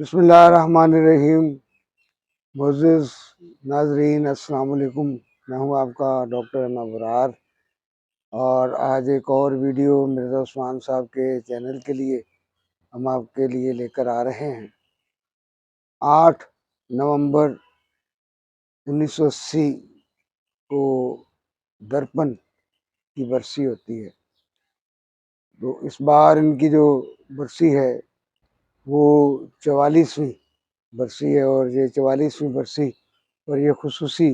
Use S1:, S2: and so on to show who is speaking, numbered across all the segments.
S1: बिस्मिल्लाहिर्रहमानिर्रहीम। मुअज़्ज़िज़ नाज़रीन, अस्सलाम वालेकुम। मैं हूँ आपका डॉक्टर अबरार और आज एक और वीडियो मिर्ज़ा उस्मान साहब के चैनल के लिए हम आपके लिए लेकर आ रहे हैं। 8 नवंबर 1980 को दर्पण की बरसी होती है। तो इस बार इनकी जो बरसी है वो 44वीं बरसी है और ये 44वीं बरसी और ये खुसूसी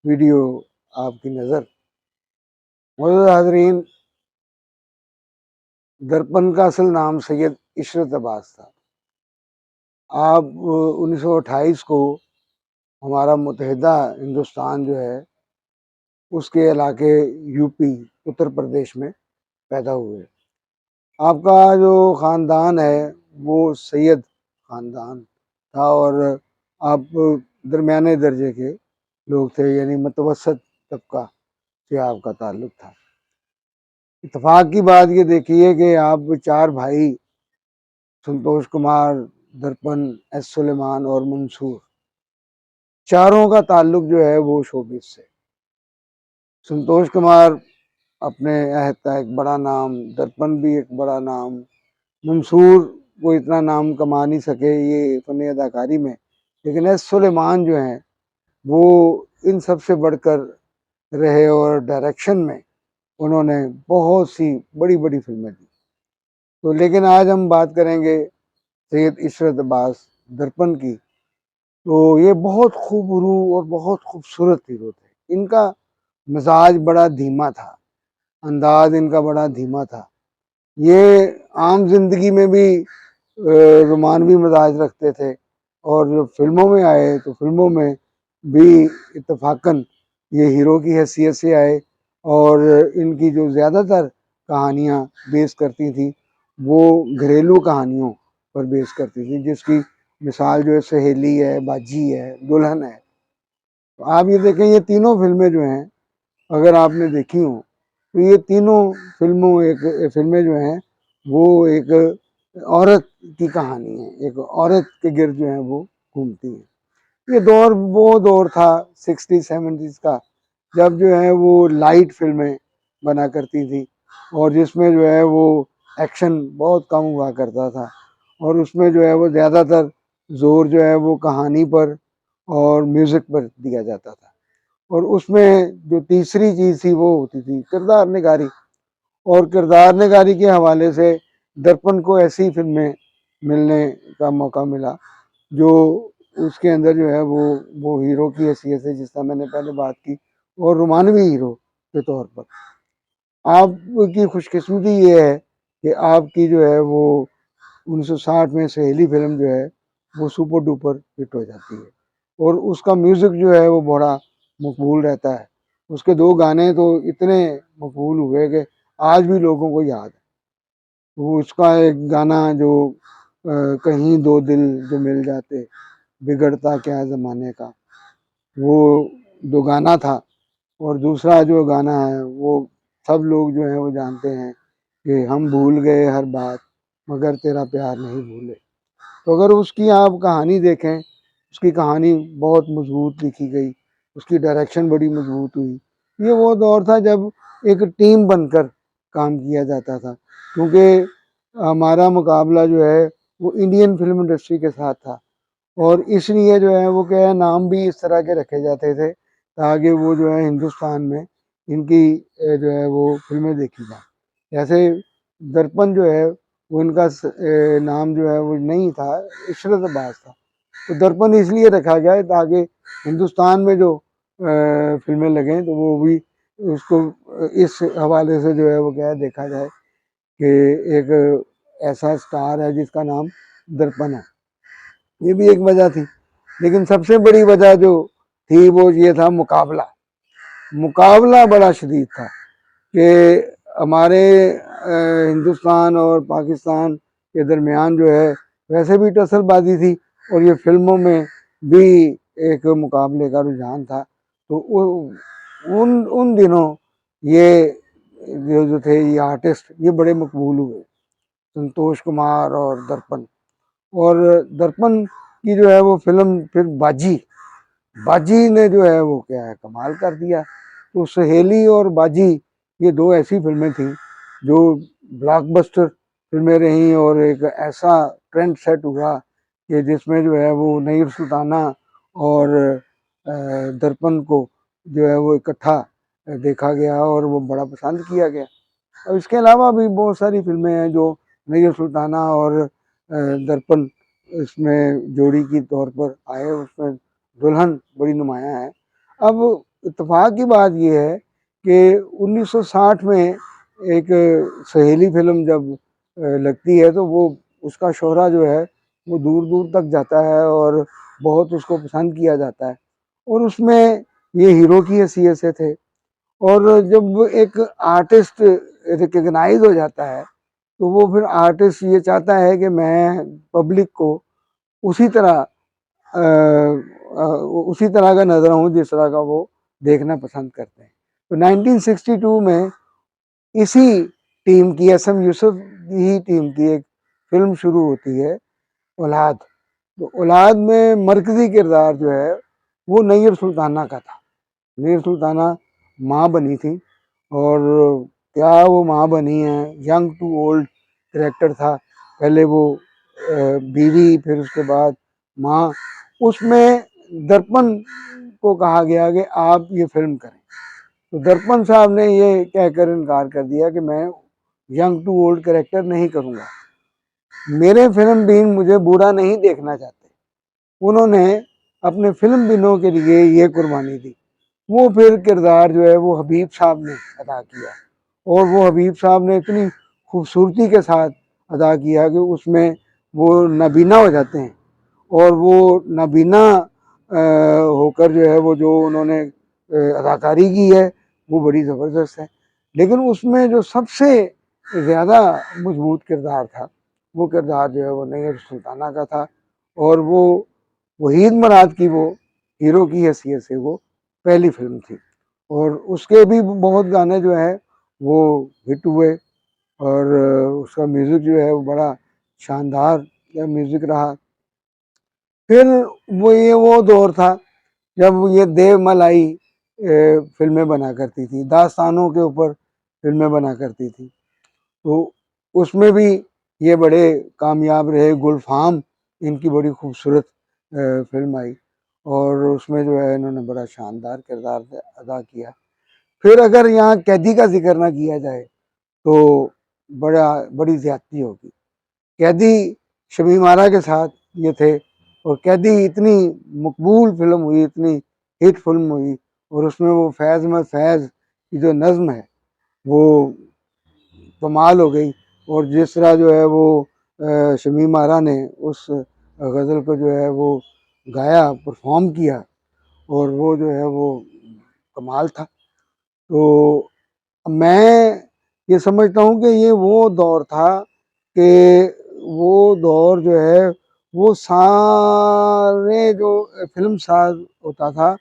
S1: वीडियो आपकी नज़र। मौजूद हाज़रीन, दर्पण का असल नाम सैयद इशरत अब्बास था। आप 1928 को हमारा मुत्तहिदा हिंदुस्तान जो है उसके इलाके यूपी उत्तर प्रदेश में पैदा हुए। आपका जो ख़ानदान है वो सैयद ख़ानदान था और आप दरमियाने दर्जे के लोग थे, यानी मुतवसत तबका से आपका ताल्लुक़ था। इत्तेफाक की बात ये देखिए कि आप 4 भाई संतोष कुमार, दर्पण, एस सुलेमान और मंसूर, चारों का ताल्लुक जो है वो शोबिस से। संतोष कुमार अपने अहद का एक बड़ा नाम, दर्पण भी एक बड़ा नाम, मंसूर को इतना नाम कमा नहीं सके ये फ़न अदाकारी में, लेकिन एस सुलेमान जो हैं वो इन सब से बढ़कर रहे और डायरेक्शन में उन्होंने बहुत सी बड़ी बड़ी फिल्में दी। तो लेकिन आज हम बात करेंगे सैयद इशरत अब्बास दर्पण की। तो ये बहुत खूबरू और बहुत खूबसूरत हीरो थे। इनका मिजाज बड़ा धीमा था, अंदाज इनका बड़ा धीमा था। ये आम जिंदगी में भी रोमानवी मिजाज रखते थे और जब फिल्मों में आए तो फिल्मों में भी इत्तफाकन ये हीरो की हैसियत से आए और इनकी जो ज़्यादातर कहानियाँ बेस करती थी वो घरेलू कहानियों पर बेस करती थी, जिसकी मिसाल जो है सहेली है, बाजी है, दुल्हन है। तो आप ये देखें, ये तीनों फिल्में जो हैं अगर आपने देखी हो तो ये तीनों फिल्में जो हैं वो एक औरत की कहानी है, एक औरत के गिर्द जो है वो घूमती है। ये दौर वो दौर था 60-70s का, जब जो है वो लाइट फिल्में बना करती थी और जिसमें जो है वो एक्शन बहुत कम हुआ करता था और उसमें जो है वो ज़्यादातर ज़ोर जो है वो कहानी पर और म्यूज़िक पर दिया जाता था। और उसमें जो तीसरी चीज़ थी वो होती थी किरदार निगारी, और किरदार निगारी के हवाले से दर्पण को ऐसी फिल्में मिलने का मौका मिला जो उसके अंदर जो है वो हीरो की हैसियत है, जिसका मैंने पहले बात की, और रोमानवी हीरो के तौर पर। आपकी खुशकिस्मती ये है कि आपकी जो है वो 1960 में सहेली फिल्म जो है वो सुपर डुपर हिट हो जाती है और उसका म्यूज़िक जो है वो बड़ा मकबूल रहता है। उसके 2 गाने तो इतने मकबूल हुए कि आज भी लोगों को याद है। वो उसका एक गाना जो कहीं 2 दिल जो मिल जाते, बिगड़ता क्या ज़माने का, वो 2 गाना था। और दूसरा जो गाना है वो सब लोग जो हैं वो जानते हैं कि हम भूल गए हर बात मगर तेरा प्यार नहीं भूले। तो अगर उसकी आप कहानी देखें, उसकी कहानी बहुत मजबूत लिखी गई, उसकी डायरेक्शन बड़ी मजबूत हुई। ये वो दौर था जब एक टीम बनकर काम किया जाता था, क्योंकि हमारा मुकाबला जो है वो इंडियन फिल्म इंडस्ट्री के साथ था और इसलिए जो है वो क्या है, नाम भी इस तरह के रखे जाते थे ताकि वो जो है हिंदुस्तान में इनकी जो है वो फिल्में देखी जाए। जैसे दर्पण जो है वो इनका नाम जो है वो नहीं था, इशरत अब्बास था। तो दर्पण इसलिए रखा गया है ताकि हिंदुस्तान में जो फिल्में लगें तो वो भी उसको इस हवाले से जो है वो क्या है देखा जाए कि एक ऐसा स्टार है जिसका नाम दर्पण है। ये भी एक वजह थी, लेकिन सबसे बड़ी वजह जो थी वो ये था मुकाबला। मुकाबला बड़ा शदीद था कि हमारे हिंदुस्तान और पाकिस्तान के दरमियान जो है वैसे भी टसलबाजी थी और ये फिल्मों में भी एक मुकाबले का रुझान था। तो उन उन दिनों ये जो थे ये आर्टिस्ट ये बड़े मकबूल हुए, संतोष कुमार और दर्पण। और दर्पण की जो है वो फिल्म फिर बाजी, बाजी ने जो है वो क्या है कमाल कर दिया। तो सहेली और बाजी ये दो ऐसी फिल्में थी जो ब्लॉकबस्टर फिल्में रहीं और एक ऐसा ट्रेंड सेट हुआ कि जिसमें जो है वो नैयर सुल्ताना और दर्पण को जो है वो इकट्ठा देखा गया और वो बड़ा पसंद किया गया। और इसके अलावा भी बहुत सारी फिल्में हैं जो नैयर सुल्ताना और दर्पण इसमें जोड़ी की तौर पर आए, उसमें दुल्हन बड़ी नुमाया है। अब इत्तेफाक की बात यह है कि 1960 में एक सहेली फिल्म जब लगती है तो वो उसका शोहरा जो है वो दूर दूर तक जाता है और बहुत उसको पसंद किया जाता है और उसमें ये हीरो की हैसियत से थे। और जब एक आर्टिस्ट रिकग्नाइज हो जाता है तो वो फिर आर्टिस्ट ये चाहता है कि मैं पब्लिक को उसी तरह उसी तरह का नजर हूँ जिस तरह का वो देखना पसंद करते हैं। तो 1962 में इसी टीम की, एस एम यूसुफ की टीम की एक फिल्म शुरू होती है, औलाद। तो औलाद में मरकजी किरदार जो है वो नैयर सुल्ताना का था। नैयर सुल्ताना माँ बनी थी और क्या वो माँ बनी है, यंग टू ओल्ड कैरेक्टर था। पहले वो बीवी, फिर उसके बाद माँ। उसमें दर्पण को कहा गया कि आप ये फिल्म करें, तो दर्पण साहब ने ये कहकर इनकार कर दिया कि मैं यंग टू ओल्ड कैरेक्टर नहीं करूँगा, मेरे फिल्म बीन मुझे बुरा नहीं देखना चाहते। उन्होंने अपने फिल्म दिनों के लिए ये कुर्बानी दी। वो फिर किरदार जो है वो हबीब साहब ने अदा किया और वो हबीब साहब ने इतनी खूबसूरती के साथ अदा किया कि उसमें वो नाबीना हो जाते हैं और वो नाबीना होकर जो है वो जो उन्होंने अदाकारी की है वो बड़ी ज़बरदस्त है। लेकिन उसमें जो सबसे ज़्यादा मजबूत किरदार था वो किरदार जो है वो नैयर सुल्ताना का था और वो वहीद मराद की वो हीरो की हैसियत से वो पहली फिल्म थी और उसके भी बहुत गाने जो है वो हिट हुए और उसका म्यूज़िक जो है वो बड़ा शानदार म्यूज़िक रहा। फिर वो दौर था जब ये देवमलाई फिल्में बना करती थी, दास्तानों के ऊपर फिल्में बना करती थी। तो उसमें भी ये बड़े कामयाब रहे। गुलफाम इनकी बड़ी खूबसूरत फिल्म आई और उसमें जो है इन्होंने बड़ा शानदार किरदार अदा किया। फिर अगर यहाँ कैदी का जिक्र ना किया जाए तो बड़ी ज़्यादती होगी। कैदी शमीम आरा के साथ ये थे और कैदी इतनी मकबूल फिल्म हुई, इतनी हिट फिल्म हुई और उसमें वो फैज़ में फैज़ की जो नज़्म है वो कमाल हो गई। और जिस तरह जो है वो शमीम आरा ने उस गज़ल को जो है वो गाया, परफॉर्म किया और वो जो है वो कमाल था। तो मैं ये समझता हूँ कि ये वो दौर था कि वो दौर जो है वो सारे जो फिल्म साज होता था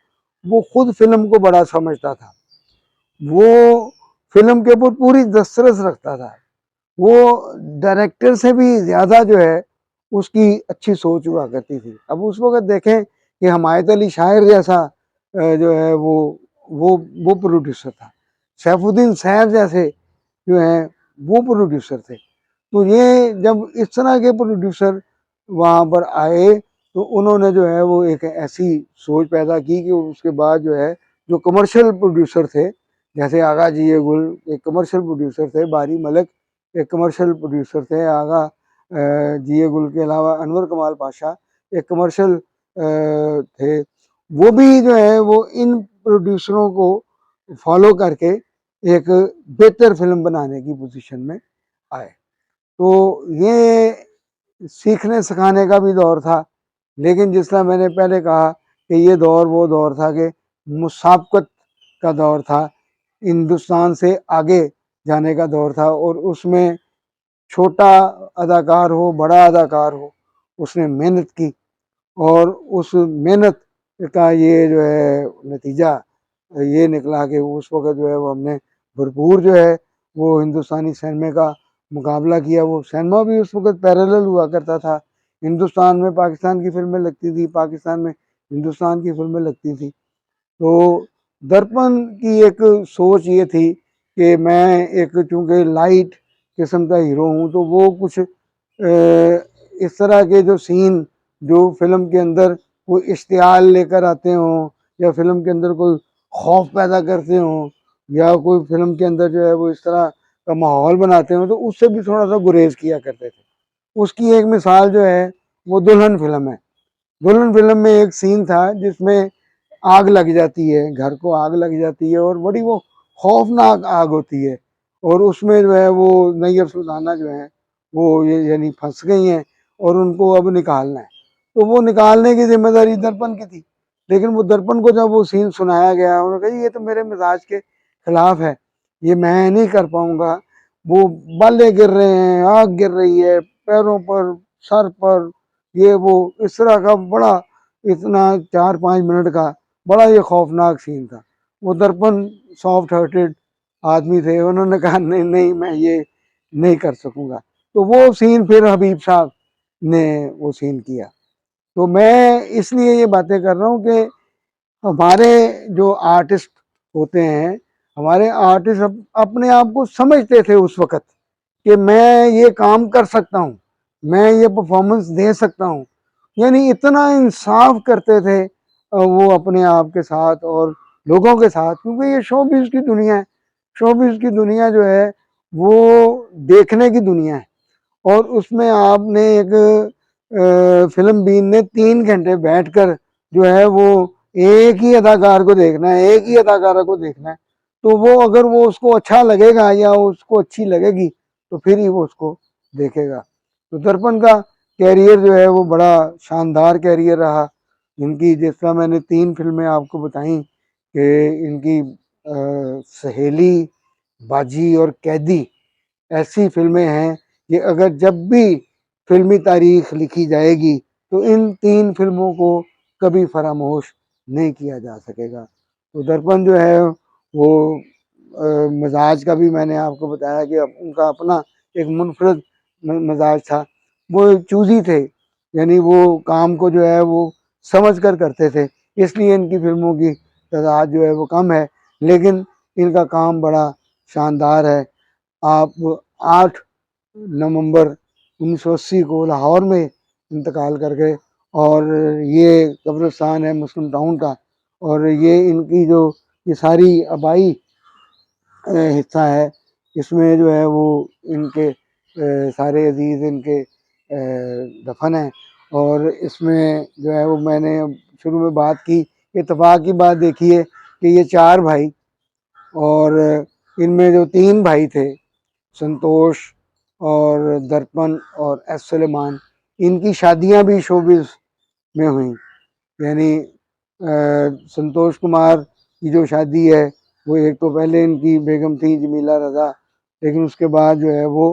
S1: वो खुद फिल्म को बड़ा समझता था, वो फिल्म के ऊपर पूरी दस्तरस रखता था, वो डायरेक्टर से भी ज़्यादा जो है उसकी अच्छी सोच हुआ करती थी। अब उस वक़्त देखें कि हिमायत अली शायर जैसा जो है वो प्रोड्यूसर था, सैफुद्दीन सैफ जैसे जो हैं वो प्रोड्यूसर थे। तो ये जब इस तरह के प्रोड्यूसर वहाँ पर आए तो उन्होंने जो है वो एक ऐसी सोच पैदा की कि उसके बाद जो है जो कमर्शियल प्रोड्यूसर थे, जैसे आगा जिये गुल एक कमर्शियल प्रोड्यूसर थे, बारी मलिक एक कमर्शियल प्रोड्यूसर थे, आगा जिये गुल के अलावा अनवर कमाल पाशा एक कमर्शियल थे। वो भी जो है वो इन प्रोड्यूसरों को फॉलो करके एक बेहतर फिल्म बनाने की पोजीशन में आए। तो ये सीखने सिखाने का भी दौर था, लेकिन जिस तरह मैंने पहले कहा कि ये दौर वो दौर था कि मुसाबकत का दौर था, हिंदुस्तान से आगे जाने का दौर था और उसमें छोटा अदाकार हो, बड़ा अदाकार हो, उसने मेहनत की और उस मेहनत का ये जो है नतीजा ये निकला कि उस वक़्त जो है वो हमने भरपूर जो है वो हिंदुस्तानी सिनेमा का मुकाबला किया। वो सिनेमा भी उस वक़्त पैरेलल हुआ करता था, हिंदुस्तान में पाकिस्तान की फिल्में लगती थी, पाकिस्तान में हिंदुस्तान की फिल्में लगती थी। तो दर्पण की एक सोच ये थी कि मैं एक चूँकि लाइट किस्म का हीरो हूँ, तो वो कुछ इस तरह के जो सीन जो फ़िल्म के अंदर कोई इश्तियाल लेकर आते हों, या फ़िल्म के अंदर कोई खौफ पैदा करते हों, या कोई फ़िल्म के अंदर जो है वो इस तरह का माहौल बनाते हों, तो उससे भी थोड़ा-सा गुरेज़ किया करते थे। उसकी एक मिसाल जो है वो दुल्हन फ़िल्म है। दुल्हन फ़िल्म में एक सीन था जिसमें आग लग जाती है, घर को आग लग जाती है और बड़ी वो खौफनाक आग होती है, और उसमें जो है वो नैयर सुल्ताना जो है वो ये यानी फंस गई हैं और उनको अब निकालना है। तो वो निकालने की जिम्मेदारी दर्पण की थी, लेकिन वो दर्पण को जब वो सीन सुनाया गया, उन्होंने कहा ये तो मेरे मिजाज के खिलाफ है, ये मैं नहीं कर पाऊंगा। वो बाले गिर रहे हैं, आग गिर रही है पैरों पर, सर पर, ये वो इस तरह का बड़ा, इतना 4-5 मिनट का बड़ा ये खौफनाक सीन था। वो दर्पण सॉफ्ट हार्टेड आदमी थे, उन्होंने कहा नहीं नहीं मैं ये नहीं कर सकूंगा। तो वो सीन फिर हबीब साहब ने वो सीन किया। तो मैं इसलिए ये बातें कर रहा हूँ कि हमारे जो आर्टिस्ट होते हैं, हमारे आर्टिस्ट अपने आप को समझते थे उस वक़्त कि मैं ये काम कर सकता हूँ, मैं ये परफॉर्मेंस दे सकता हूँ। यानी इतना इंसाफ करते थे वो अपने आप के साथ और लोगों के साथ, क्योंकि ये शोबिज़ की दुनिया है। शोबिज़ की दुनिया जो है वो देखने की दुनिया है, और उसमें आपने एक फिल्म बीन ने 3 घंटे बैठकर जो है वो एक ही अदाकार को देखना है, एक ही अदाकारा को देखना है। तो वो अगर वो उसको अच्छा लगेगा या उसको अच्छी लगेगी तो फिर ही वो उसको देखेगा। तो दर्पण का कैरियर जो है वो बड़ा शानदार कैरियर रहा। इनकी जिस तरह मैंने 3 फिल्में आपको बताई कि इनकी सहेली, बाजी और कैदी ऐसी फिल्में हैं कि अगर जब भी फिल्मी तारीख लिखी जाएगी तो इन 3 फिल्मों को कभी फरामोश नहीं किया जा सकेगा। तो दर्पण जो है वो मिजाज का भी मैंने आपको बताया कि उनका अपना एक मुनफरद मिजाज था। वो चूज़ी थे, यानी वो काम को जो है वो समझ कर करते थे, इसलिए इनकी फिल्मों की तादाद जो है वो कम है, लेकिन इनका काम बड़ा शानदार है। आप 8 नवंबर 1980 को लाहौर में इंतकाल कर गए, और ये कब्रिस्तान है मुस्लिम टाउन का, और ये इनकी जो ये सारी आबाई हिस्सा है, इसमें जो है वो इनके सारे अजीज़ इनके दफन हैं। और इसमें जो है वो मैंने शुरू में बात की, इत्तेफाक की बात देखिए कि ये 4 भाई, और इनमें जो 3 भाई थे संतोष और दर्पण और एस सुलेमान, इनकी शादियां भी शोबिज़ में हुई। यानी संतोष कुमार की जो शादी है वो एक तो पहले इनकी बेगम थी जमीला रज़ा, लेकिन उसके बाद जो है वो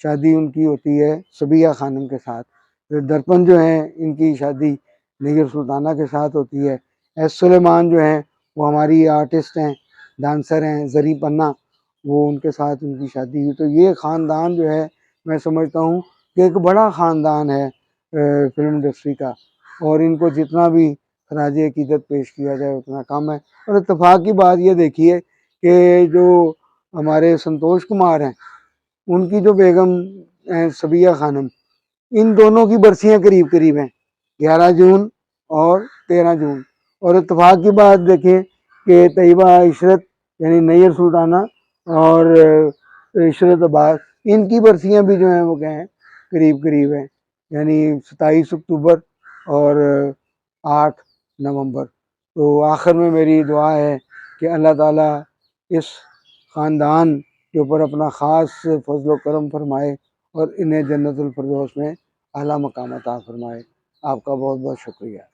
S1: शादी उनकी होती है सबिया खानम के साथ। फिर दर्पण जो है इनकी शादी निगर सुल्ताना के साथ होती है। एस सुलेमान जो हैं वो हमारी आर्टिस्ट हैं, डांसर हैं, जरी पन्ना, वो उनके साथ उनकी शादी हुई। तो ये ख़ानदान जो है मैं समझता हूँ कि एक बड़ा ख़ानदान है फिल्म इंडस्ट्री का, और इनको जितना भी खराज अकीदत पेश किया जाए उतना कम है। और इत्तेफाक की बात ये देखिए कि जो हमारे संतोष कुमार हैं उनकी जो बेगम हैं सबिया खानम, इन दोनों की बरसियां करीब करीब हैं, 11 जून और 13 जून। और इत्तेफाक की बात देखें कि तैयबा इशरत यानी नैयर सुल्ताना और इशरत अब्बास, इनकी बरसियां भी जो हैं वो क्या हैं करीब करीब हैं, यानी 27 अक्टूबर और 8 नवंबर। तो आखिर में मेरी दुआ है कि अल्लाह ताला इस ख़ानदान के ऊपर अपना ख़ास फजल करम फरमाए और इन्हें जन्नतुल फिरदौस में आला मकाम अता फरमाए। आपका बहुत बहुत शुक्रिया।